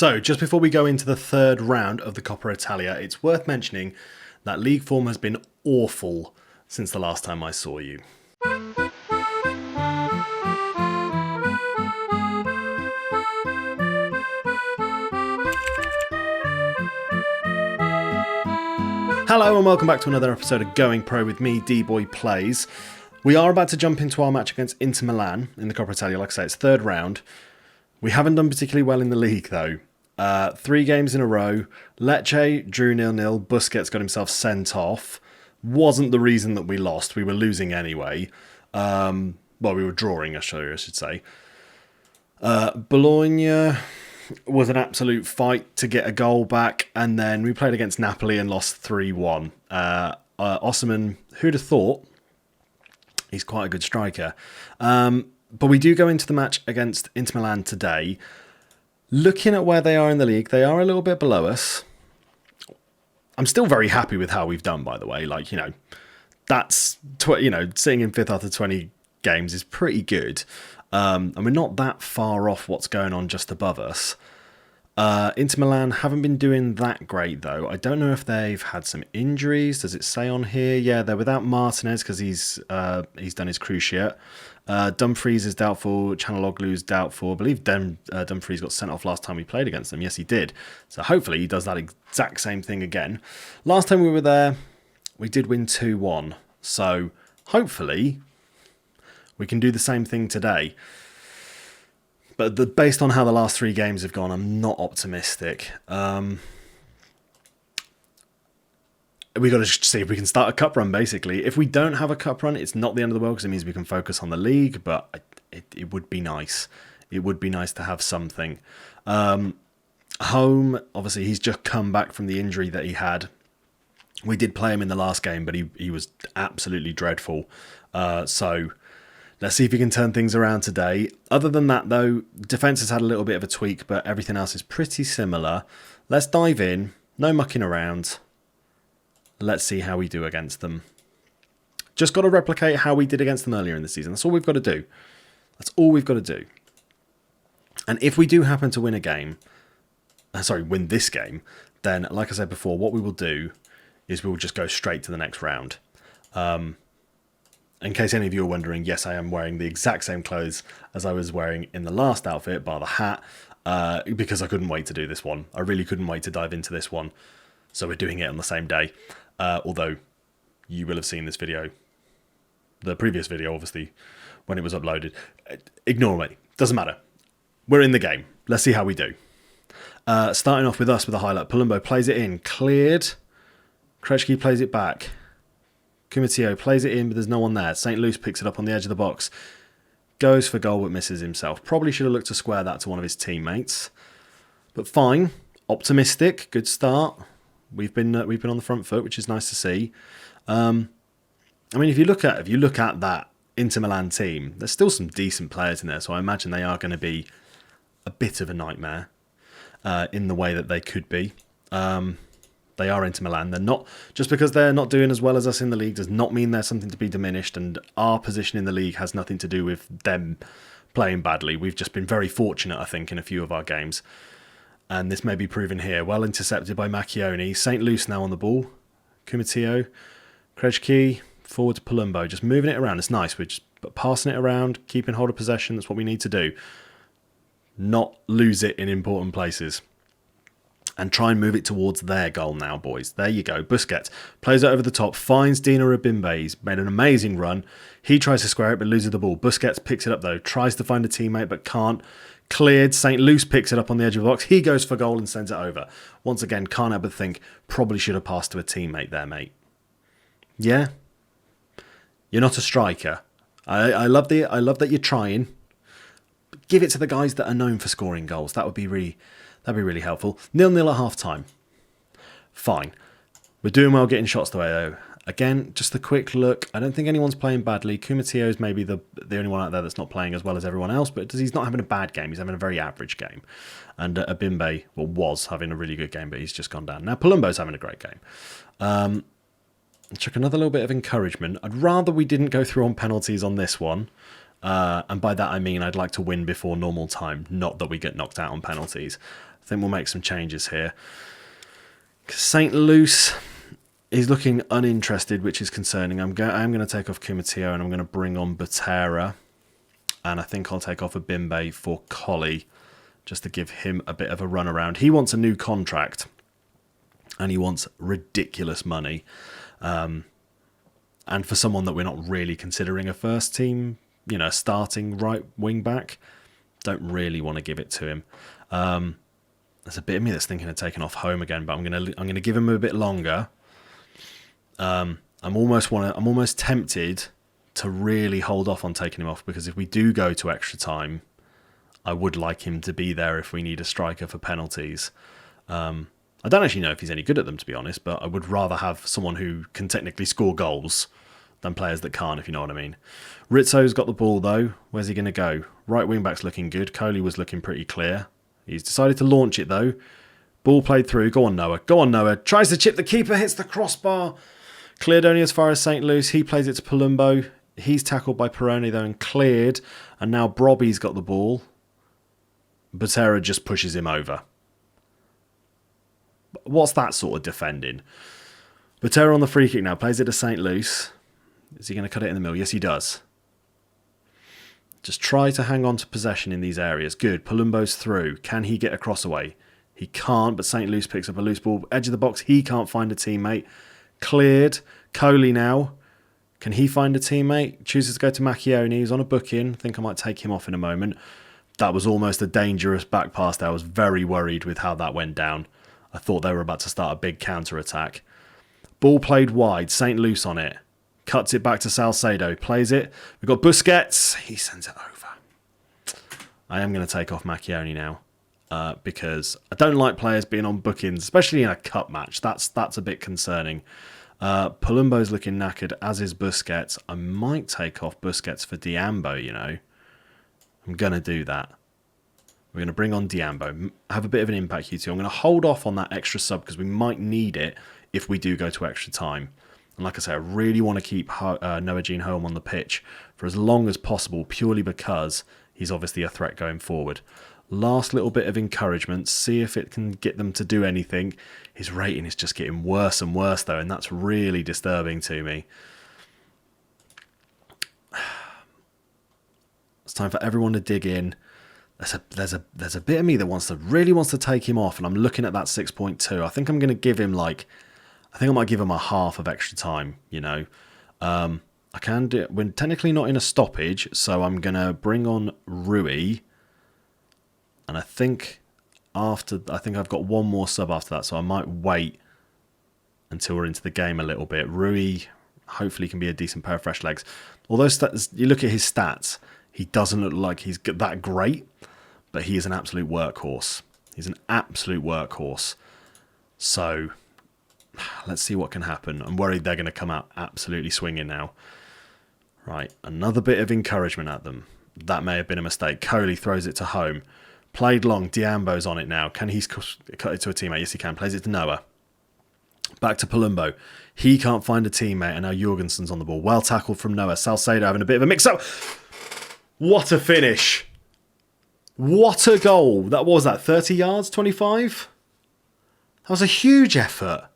So, just before we go into the third round of the Coppa Italia, it's worth mentioning that league form has been awful since the last time I saw you. Hello and welcome back to another episode of Going Pro with me, D-Boy Plays. We are about to jump into our match against Inter Milan in the Coppa Italia. Like I say, it's third round. We haven't done particularly well in the league though. 3 games in a row. Lecce drew 0-0. Busquets got himself sent off. Wasn't the reason that we lost. We were losing anyway. Well, we were drawing, I should say. Bologna was an absolute fight to get a goal back, and then we played against Napoli and lost 3-1. Osimhen, who'd have thought? He's quite a good striker. But we do go into the match against Inter Milan today. Looking at where they are in the league, they are a little bit below us. I'm still very happy with how we've done, by the way. Like, that's, sitting in 5th after 20 games is pretty good. And we're not that far off what's going on just above us. Inter Milan haven't been doing that great, though. I don't know if they've had some injuries. Does it say on here? Yeah, they're without Martinez because he's done his cruciate. Dumfries is doubtful. Çalhanoğlu's doubtful. I believe Dumfries got sent off last time we played against them. Yes, he did. So hopefully he does that exact same thing again. Last time we were there, we did win 2-1. So hopefully we can do the same thing today. But based on how the last 3 games have gone, I'm not optimistic. We've got to see if we can start a cup run, basically. If we don't have a cup run, it's not the end of the world because it means we can focus on the league, but it would be nice. It would be nice to have something. Home, obviously, he's just come back from the injury that he had. We did play him in the last game, but he was absolutely dreadful. So let's see if we can turn things around today. Other than that, though, defence has had a little bit of a tweak, but everything else is pretty similar. Let's dive in. No mucking around. Let's see how we do against them. Just got to replicate how we did against them earlier in the season. That's all we've got to do. That's all we've got to do. And if we do happen to win win this game, then, like I said before, what we will do is we will just go straight to the next round. In case any of you are wondering, yes, I am wearing the exact same clothes as I was wearing in the last outfit, bar the hat, because I couldn't wait to do this one. I really couldn't wait to dive into this one. So we're doing it on the same day. Although you will have seen this video, the previous video, obviously, when it was uploaded. Ignore me. Doesn't matter. We're in the game. Let's see how we do. Starting off with us with a highlight. Palumbo plays it in. Cleared. Krejci plays it back. Kumatio plays it in, but there's no one there. St. Luce picks it up on the edge of the box. Goes for goal, but misses himself. Probably should have looked to square that to one of his teammates. But fine. Optimistic. Good start. We've been on the front foot, which is nice to see. I mean, if you look at that Inter Milan team, there's still some decent players in there, so I imagine they are going to be a bit of a nightmare in the way that they could be. They are Inter Milan. They're not, just because they're not doing as well as us in the league does not mean there's something to be diminished, and our position in the league has nothing to do with them playing badly. We've just been very fortunate, I think, in a few of our games. And this may be proven here. Well intercepted by Macchioni. St. Luce now on the ball. Kumatio. Krejci. Forward to Palumbo. Just moving it around. It's nice. We're just passing it around. Keeping hold of possession. That's what we need to do. Not lose it in important places. And try and move it towards their goal now, boys. There you go. Busquets plays it over the top. Finds Dino Rabimbe. He's made an amazing run. He tries to square it but loses the ball. Busquets picks it up though. Tries to find a teammate but can't. Cleared. St. Luce picks it up on the edge of the box. He goes for goal and sends it over. Once again, can't help but think, probably should have passed to a teammate there, mate. Yeah? You're not a striker. I love that you're trying. But give it to the guys that are known for scoring goals. That'd be really helpful. 0-0 at half time. Fine. We're doing well getting shots away though. Again, just a quick look. I don't think anyone's playing badly. Kumatio is maybe the only one out there that's not playing as well as everyone else, but he's not having a bad game. He's having a very average game. And Abimbe, was having a really good game, but he's just gone down. Now, Palumbo's having a great game. Chuck another little bit of encouragement. I'd rather we didn't go through on penalties on this one. And by that I mean I'd like to win before normal time, not that we get knocked out on penalties. I think we'll make some changes here. St. Luce is looking uninterested, which is concerning. I'm going to take off Kumatio and I'm going to bring on Butera. And I think I'll take off a Bimbe for Collie, just to give him a bit of a run around. He wants a new contract, and he wants ridiculous money. And for someone that we're not really considering a first team, starting right wing back, don't really want to give it to him. There's a bit of me that's thinking of taking off Home again, but I'm gonna give him a bit longer. I'm almost tempted to really hold off on taking him off, because if we do go to extra time, I would like him to be there if we need a striker for penalties. I don't actually know if he's any good at them, to be honest, but I would rather have someone who can technically score goals than players that can't, if you know what I mean. Rizzo's got the ball, though. Where's he going to go? Right wing-back's looking good. Coley was looking pretty clear. He's decided to launch it, though. Ball played through. Go on, Noah. Go on, Noah. Tries to chip the keeper, hits the crossbar. Cleared only as far as St. Luce. He plays it to Palumbo. He's tackled by Peroni, though, and cleared. And now Brobby's got the ball. Butera just pushes him over. What's that sort of defending? Butera on the free kick now. Plays it to St. Luce. Is he going to cut it in the middle? Yes, he does. Just try to hang on to possession in these areas. Good. Palumbo's through. Can he get a cross away? He can't, but St. Luce picks up a loose ball. Edge of the box. He can't find a teammate. Cleared. Coley now. Can he find a teammate? Chooses to go to Macchioni. He's on a booking. I think I might take him off in a moment. That was almost a dangerous back pass there. I was very worried with how that went down. I thought they were about to start a big counter-attack. Ball played wide. St. Luce on it. Cuts it back to Salcedo. Plays it. We've got Busquets. He sends it over. I am going to take off Macchioni now. Because I don't like players being on bookings, especially in a cup match. That's a bit concerning. Palumbo's looking knackered, as is Busquets. I might take off Busquets for Diambo, I'm going to do that. We're going to bring on Diambo. Have a bit of an impact, you two. I'm going to hold off on that extra sub because we might need it if we do go to extra time. And like I say, I really want to keep Noah Jean Holm on the pitch for as long as possible, purely because he's obviously a threat going forward. Last little bit of encouragement. See if it can get them to do anything. His rating is just getting worse and worse, though, and that's really disturbing to me. It's time for everyone to dig in. There's a bit of me that really wants to take him off, and I'm looking at that 6.2. I think I'm going to give him I might give him a half of extra time. I can do it. We're technically not in a stoppage, so I'm going to bring on Rui, and I think I've got one more sub after that, so I might wait until we're into the game a little bit. Rui hopefully can be a decent pair of fresh legs. Although you look at his stats, he doesn't look like he's that great, but he is an absolute workhorse. He's an absolute workhorse. So let's see what can happen. I'm worried they're going to come out absolutely swinging now. Right, another bit of encouragement at them. That may have been a mistake. Coley throws it to Home. Played long. Diambo's on it now. Can he cut it to a teammate? Yes, he can. Plays it to Noah. Back to Palumbo. He can't find a teammate, and now Jorgensen's on the ball. Well tackled from Noah. Salcedo having a bit of a mix-up. What a finish. What a goal. What was that, 30 yards, 25? That was a huge effort.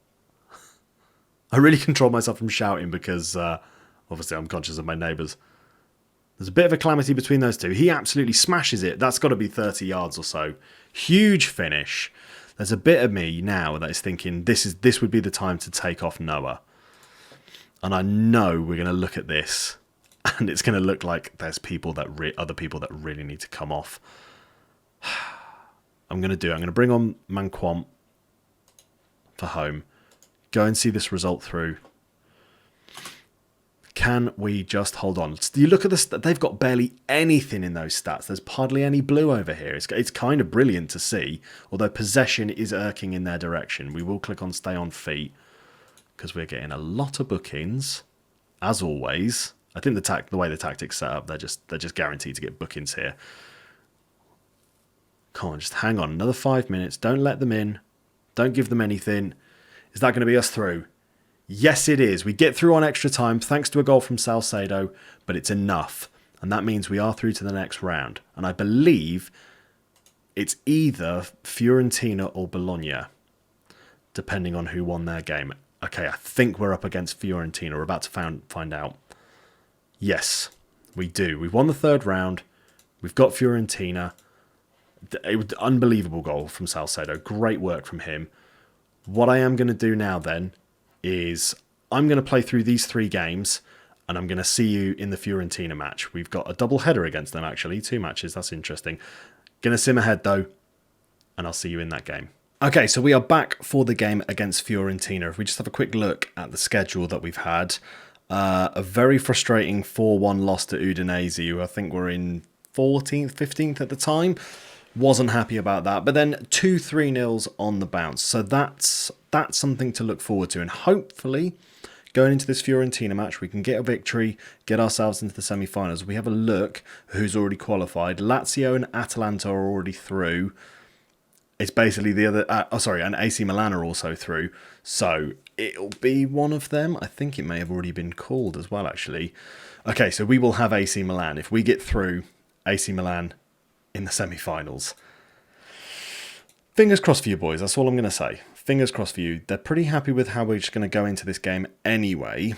I really controlled myself from shouting because obviously I'm conscious of my neighbours. There's a bit of a calamity between those two. He absolutely smashes it. That's got to be 30 yards or so. Huge finish. There's a bit of me now that is thinking this would be the time to take off Noah. And I know we're going to look at this and it's going to look like there's other people that really need to come off. I'm going to bring on Manquant for Home. Go and see this result through. Can we just hold on? You look at this, they've got barely anything in those stats. There's hardly any blue over here. It's kind of brilliant to see, although possession is irking in their direction. We will click on stay on feet because we're getting a lot of bookings, as always. I think the way the tactics set up, they're just guaranteed to get bookings here. Come on, just hang on. Another 5 minutes. Don't let them in. Don't give them anything. Is that going to be us through? Yes, it is. We get through on extra time thanks to a goal from Salcedo, but it's enough. and that means we are through to the next round. And I believe it's either Fiorentina or Bologna, depending on who won their game. Okay, I think we're up against Fiorentina. We're about to find out. Yes, we do. We've won the third round. We've got Fiorentina. It was an unbelievable goal from Salcedo. Great work from him. What I am going to do now then is I'm going to play through these 3 games and I'm going to see you in the Fiorentina match. We've got a double header against them, actually. 2 matches. That's interesting. Going to sim ahead, though, and I'll see you in that game. Okay, so we are back for the game against Fiorentina. If we just have a quick look at the schedule that we've had. A very frustrating 4-1 loss to Udinese, who I think were in 14th, 15th at the time. Wasn't happy about that. But then 2 3-0s on the bounce. So that's something to look forward to. And hopefully, going into this Fiorentina match, we can get a victory, get ourselves into the semi-finals. We have a look who's already qualified. Lazio and Atalanta are already through. It's basically the other... and AC Milan are also through. So it'll be one of them. I think it may have already been called as well, actually. Okay, so we will have AC Milan. If we get through, AC Milan in the semi-finals. Fingers crossed for you boys, that's all I'm going to say. Fingers crossed for you. They're pretty happy with how we're just going to go into this game anyway.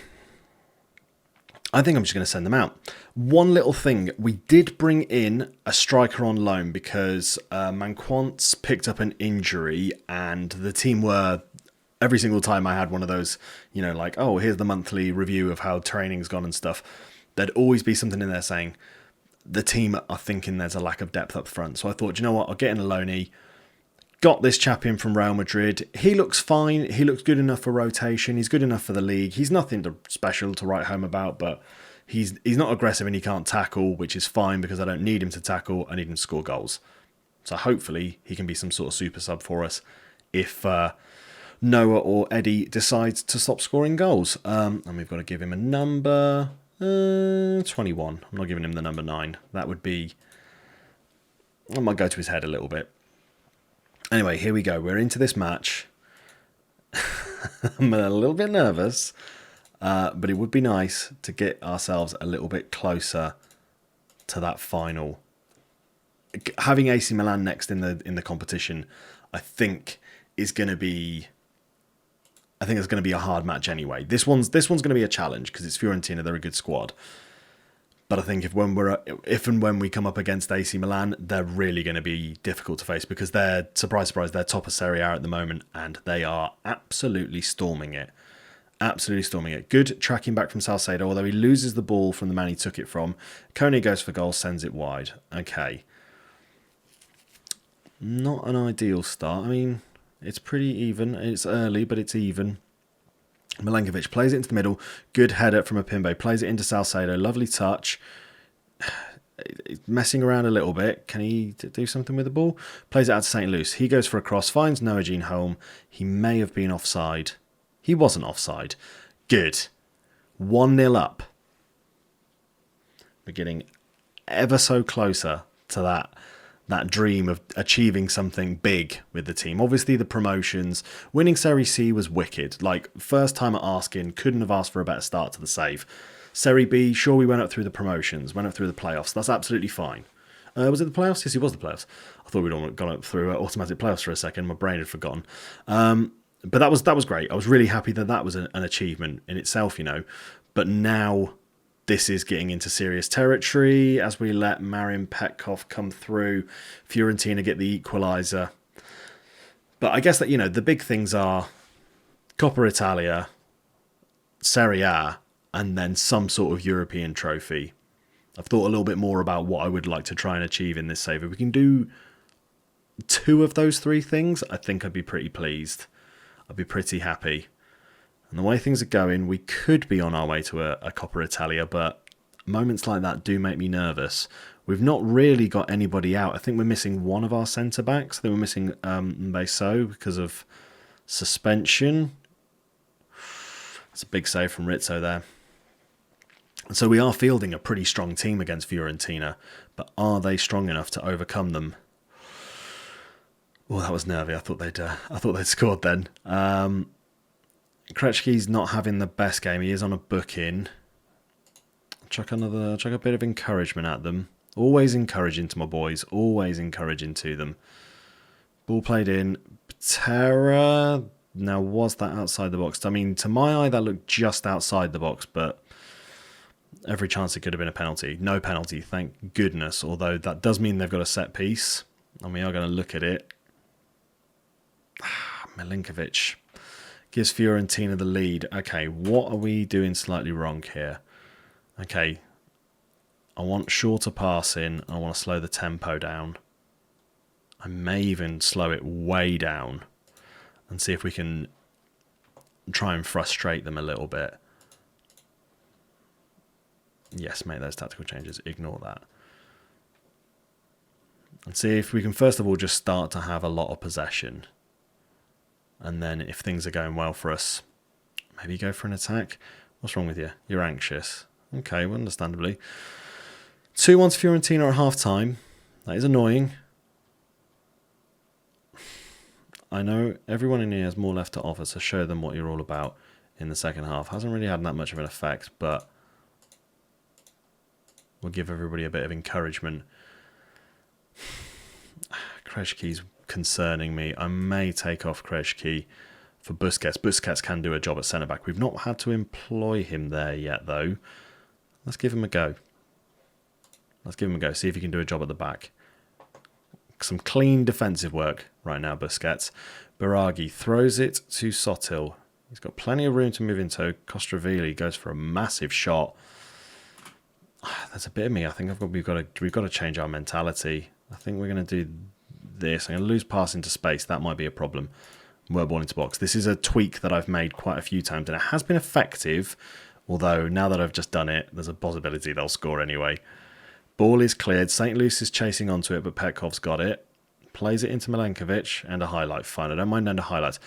I think I'm just going to send them out. One little thing, we did bring in a striker on loan because Manquance picked up an injury and the team were... Every single time I had one of those, like, oh, here's the monthly review of how training's gone and stuff, there'd always be something in there saying, the team are thinking there's a lack of depth up front. So I thought, you know what, I'll get in a loanee. Got this chap in from Real Madrid. He looks fine. He looks good enough for rotation. He's good enough for the league. He's nothing special to write home about, but he's not aggressive and he can't tackle, which is fine because I don't need him to tackle. I need him to score goals. So hopefully he can be some sort of super sub for us if Noah or Eddie decides to stop scoring goals. And we've got to give him a number... 21. I'm not giving him the number 9. That would be... I might go to his head a little bit. Anyway, here we go. We're into this match. I'm a little bit nervous, but it would be nice to get ourselves a little bit closer to that final. Having AC Milan next in the competition, I think is going to be... I think it's going to be a hard match anyway. This one's going to be a challenge because it's Fiorentina. They're a good squad. But I think if and when we come up against AC Milan, they're really going to be difficult to face because they're, surprise, surprise, they're top of Serie A at the moment and they are absolutely storming it. Absolutely storming it. Good tracking back from Salcedo, although he loses the ball from the man he took it from. Kone goes for goal, sends it wide. Okay. Not an ideal start. I mean... It's pretty even. It's early, but it's even. Milenkovic plays it into the middle. Good header from Apimbe. Plays it into Salcedo. Lovely touch. Messing around a little bit. Can he do something with the ball? Plays it out to St. Luce. He goes for a cross. Finds Noah Jean Holm. He may have been offside. He wasn't offside. Good. 1-0 up. We're getting ever so closer to that dream of achieving something big with the team. Obviously, the promotions. Winning Serie C was wicked. Like, first time at Arskin, couldn't have asked for a better start to the save. Serie B, sure, we went up through the promotions, went up through the playoffs. That's absolutely fine. Was it the playoffs? Yes, it was the playoffs. I thought we'd all gone up through automatic playoffs for a second. My brain had forgotten. But that was great. I was really happy that was an achievement in itself, But now... This is getting into serious territory as we let Marin Petkov come through. Fiorentina get the equaliser. But I guess that, the big things are Coppa Italia, Serie A, and then some sort of European trophy. I've thought a little bit more about what I would like to try and achieve in this save. If we can do 2 of those 3 things, I think I'd be pretty pleased. I'd be pretty happy. And the way things are going, we could be on our way to a Coppa Italia, but moments like that do make me nervous. We've not really got anybody out. I think we're missing one of our centre-backs. I think we're missing Mbeso because of suspension. That's a big save from Rizzo there. So we are fielding a pretty strong team against Fiorentina, but are they strong enough to overcome them? Oh, that was nervy. I thought they'd scored then. Krejci's not having the best game. He is on a booking. chuck a bit of encouragement at them. Always encouraging to my boys. Always encouraging to them. Ball played in. Patera. Now, was that outside the box? I mean, to my eye, that looked just outside the box, but every chance it could have been a penalty. No penalty, thank goodness. Although that does mean they've got a set piece, and we are going to look at it. Milinkovic gives Fiorentina the lead. Okay, what are we doing slightly wrong here? Okay, I want shorter passing. I want to slow the tempo down. I may even slow it way down and see if we can try and frustrate them a little bit. Yes, make those tactical changes. Ignore that. And see if we can first of all just start to have a lot of possession. And then if things are going well for us, maybe go for an attack. What's wrong with you? You're anxious. Okay, well, understandably. 2-1 to Fiorentina at half-time. That is annoying. I know everyone in here has more left to offer, so show them what you're all about in the second half. Hasn't really had that much of an effect, but we'll give everybody a bit of encouragement. Krejci's concerning me. I may take off Krejci for Busquets. Busquets can do a job at centre-back. We've not had to employ him there yet, though. Let's give him a go. See if he can do a job at the back. Some clean defensive work right now, Busquets. Biraghi throws it to Sotil. He's got plenty of room to move into. Costrovili goes for a massive shot. There's a bit of me. I think we've got to change our mentality. I think we're going to do this. I'm going to lose pass into space. That might be a problem. Work ball into box. This is a tweak that I've made quite a few times, and it has been effective. Although now that I've just done it, there's a possibility they'll score anyway. Ball is cleared. St. Luce is chasing onto it, but Petkov's got it. Plays it into Milinkovic, and a highlight. Fine, I don't mind under highlights.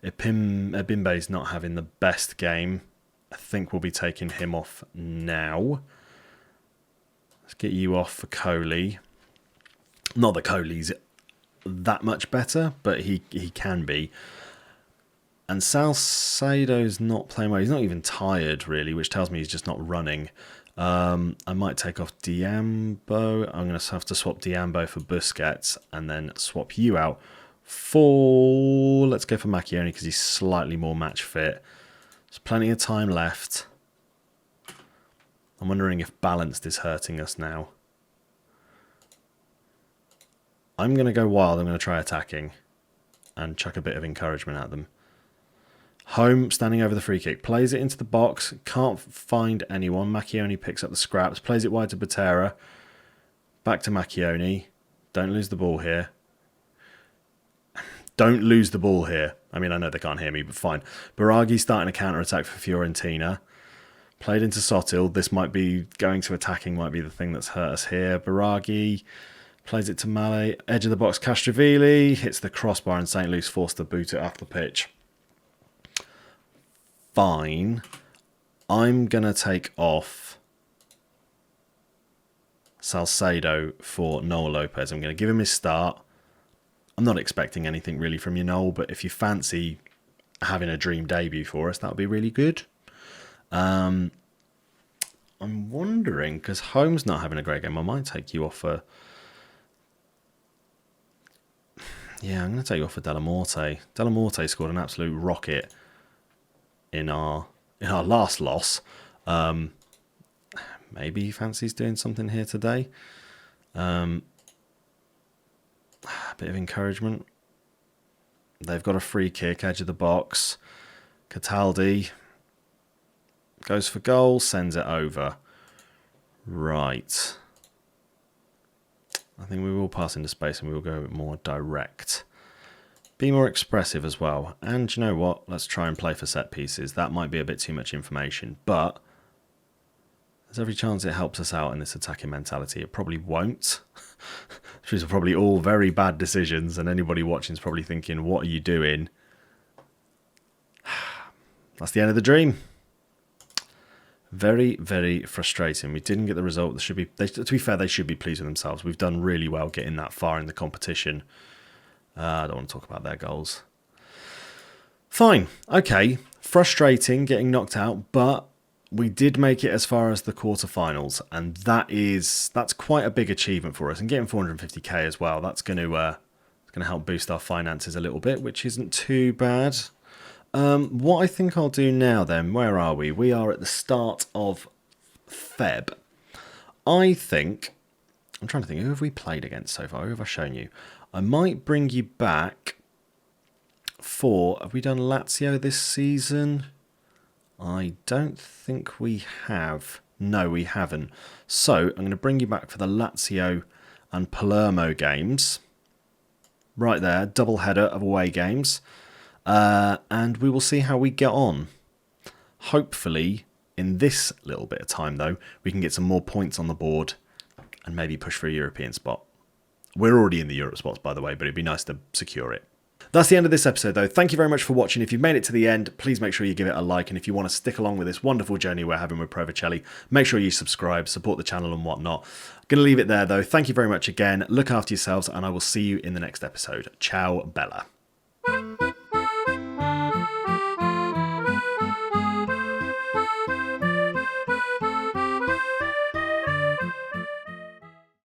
Ebimbe's not having the best game. I think we'll be taking him off now. Let's get you off for Coley. Not that Coley's that much better, but he can be. And Salcedo's not playing well. He's not even tired, really, which tells me he's just not running. I might take off Diambo. I'm going to have to swap Diambo for Busquets and then swap you out for... Let's go for Macchioni because he's slightly more match fit. There's plenty of time left. I'm wondering if balanced is hurting us now. I'm going to go wild. I'm going to try attacking and chuck a bit of encouragement at them. Home, standing over the free kick. Plays it into the box. Can't find anyone. Macchioni picks up the scraps. Plays it wide to Patera. Back to Macchioni. Don't lose the ball here. Don't lose the ball here. I mean, I know they can't hear me, but fine. Biraghi starting a counter-attack for Fiorentina. Played into Sotil. This might be... Going to attacking might be the thing that's hurt us here. Biraghi plays it to Male. Edge of the box, Castrovili. Hits the crossbar and St. Luce forced to boot it off the pitch. Fine. I'm going to take off Salcedo for Noel Lopez. I'm going to give him his start. I'm not expecting anything really from you, Noel, but if you fancy having a dream debut for us, that would be really good. I'm wondering, because Home's not having a great game, I might take you off for... Yeah, I'm going to take you off for Della Morte. Della Morte scored an absolute rocket in our last loss. Maybe he fancies doing something here today. A bit of encouragement. They've got a free kick, edge of the box. Cataldi goes for goal, sends it over. Right. I think we will pass into space and we will go a bit more direct. Be more expressive as well. And you know what? Let's try and play for set pieces. That might be a bit too much information, but there's every chance it helps us out in this attacking mentality. It probably won't. These are probably all very bad decisions, and anybody watching is probably thinking, what are you doing? That's the end of the dream. Very, very frustrating. We didn't get the result. To be fair, they should be pleased with themselves. We've done really well getting that far in the competition. I don't want to talk about their goals. Fine. Okay. Frustrating getting knocked out, but we did make it as far as the quarterfinals, and that's quite a big achievement for us. And getting 450k as well, that's going to help boost our finances a little bit, which isn't too bad. What I think I'll do now then, where are we? We are at the start of Feb. I'm trying to think, who have we played against so far? Who have I shown you? I might bring you back for, have we done Lazio this season? I don't think we have. No, we haven't. So I'm going to bring you back for the Lazio and Palermo games. Right there, double header of away games. And we will see how we get on. Hopefully, in this little bit of time, though, we can get some more points on the board and maybe push for a European spot. We're already in the Europe spots, by the way, but it'd be nice to secure it. That's the end of this episode, though. Thank you very much for watching. If you've made it to the end, please make sure you give it a like. And if you want to stick along with this wonderful journey we're having with Pro Vercelli, make sure you subscribe, support the channel and whatnot. I'm going to leave it there, though. Thank you very much again. Look after yourselves, and I will see you in the next episode. Ciao, Bella.